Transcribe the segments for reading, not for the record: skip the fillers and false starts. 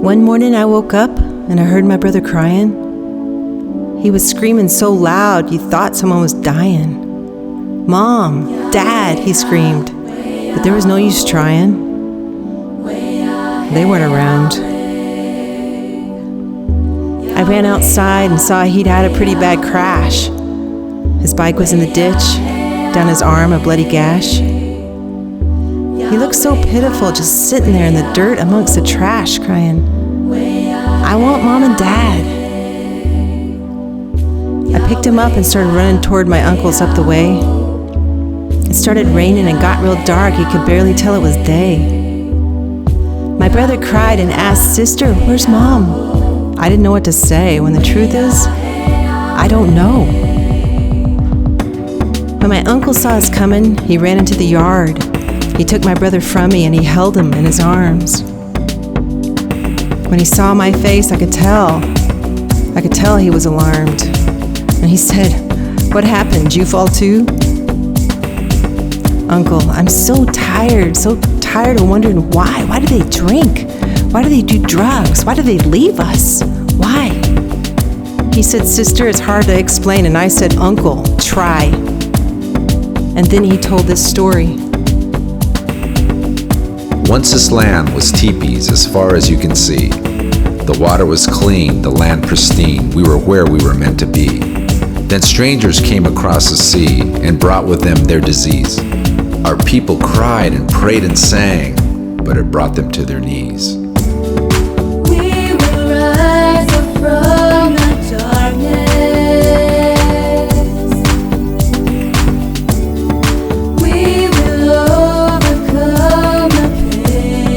One morning I woke up and I heard my brother crying. He was screaming so loud you thought someone was dying. "Mom, Dad," he screamed, but there was no use trying. They weren't around. I ran outside and saw he'd had a pretty bad crash. His bike was in the ditch, down his arm a bloody gash. He looked so pitiful, just sitting there in the dirt amongst the trash, crying, "I want Mom and Dad." I picked him up and started running toward my uncle's up the way. It started raining and got real dark, you could barely tell it was day. My brother cried and asked, "Sister, where's Mom?" I didn't know what to say, when the truth is, I don't know. When my uncle saw us coming, he ran into the yard. He took my brother from me and he held him in his arms. When he saw my face, I could tell he was alarmed. And he said, "What happened? Did you fall too?" "Uncle, I'm so tired of wondering why. Why do they drink? Why do they do drugs? Why do they leave us? Why?" He said, "Sister, it's hard to explain." And I said, "Uncle, try." And then he told this story. Once this land was teepees as far as you can see. The water was clean, the land pristine. We were where we were meant to be. Then strangers came across the sea and brought with them their disease. Our people cried and prayed and sang, but it brought them to their knees. We will rise up from the darkness. We will overcome the pain.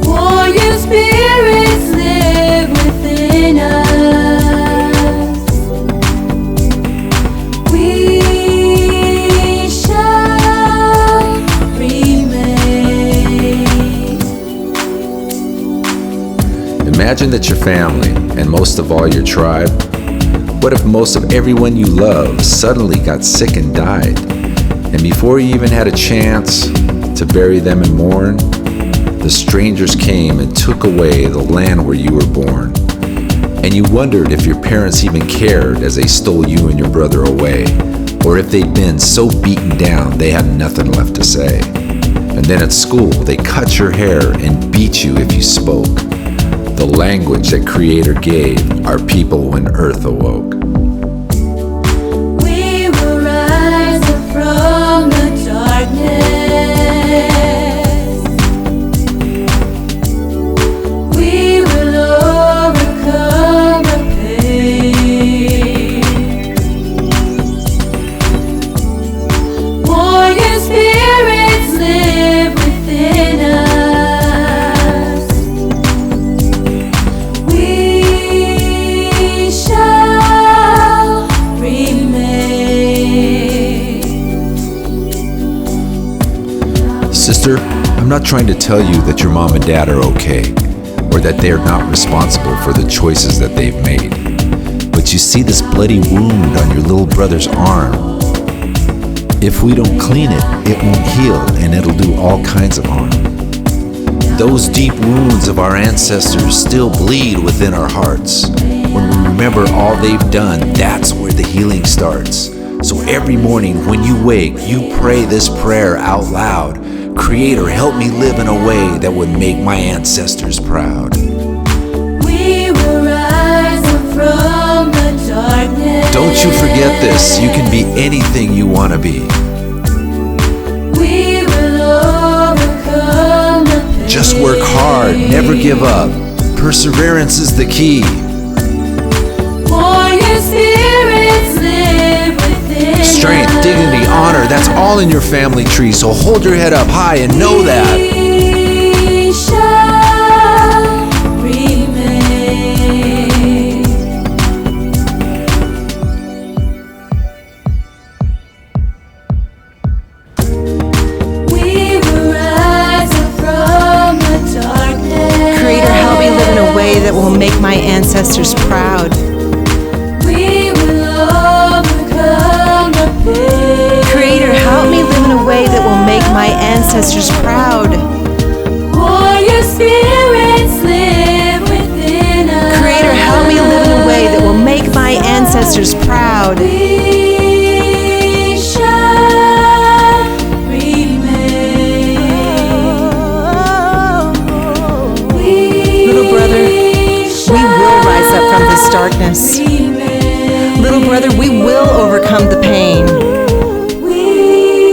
Warrior spirits live within us. We shall remain. Imagine that your family, and most of all your tribe, what if most of everyone you love suddenly got sick and died? And before you even had a chance to bury them and mourn, the strangers came and took away the land where you were born. And you wondered if your parents even cared as they stole you and your brother away, or if they'd been so beaten down they had nothing left to say. And then at school, they cut your hair and beat you if you spoke the language that Creator gave our people when earth awoke. We will rise up from the darkness. We will overcome the pain. Warrior spirits live within us. We shall remain. Sister, I'm not trying to tell you that your mom and dad are okay, or that they are not responsible for the choices that they've made. But you see this bloody wound on your little brother's arm. If we don't clean it, it won't heal and it'll do all kinds of harm. Those deep wounds of our ancestors still bleed within our hearts. When we remember all they've done, that's where the healing starts. So every morning when you wake, you pray this prayer out loud. Creator, help me live in a way that would make my ancestors proud. We will rise up from the darkness. Don't you forget this, you can be anything you want to be. We will overcome the pain. Just work hard, never give up. Perseverance is the key. Warrior spirits live within Strength, us. dignity, honor, that's all in your family tree. So hold your head up high and know that. We shall remain. We will rise up from the darkness. Creator, help me live in a way that will make my ancestors proud. We will overcome the pain. Creator, help me live in a way that will make my ancestors ancestors proud. Warrior spirits live within us. Creator, help me live in a way that will make my ancestors proud. We shall remain. Little brother, we will rise up from this darkness. Little brother, we will overcome the pain.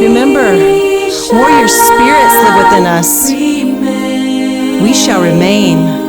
Remember, warrior spirits live within us. We shall remain.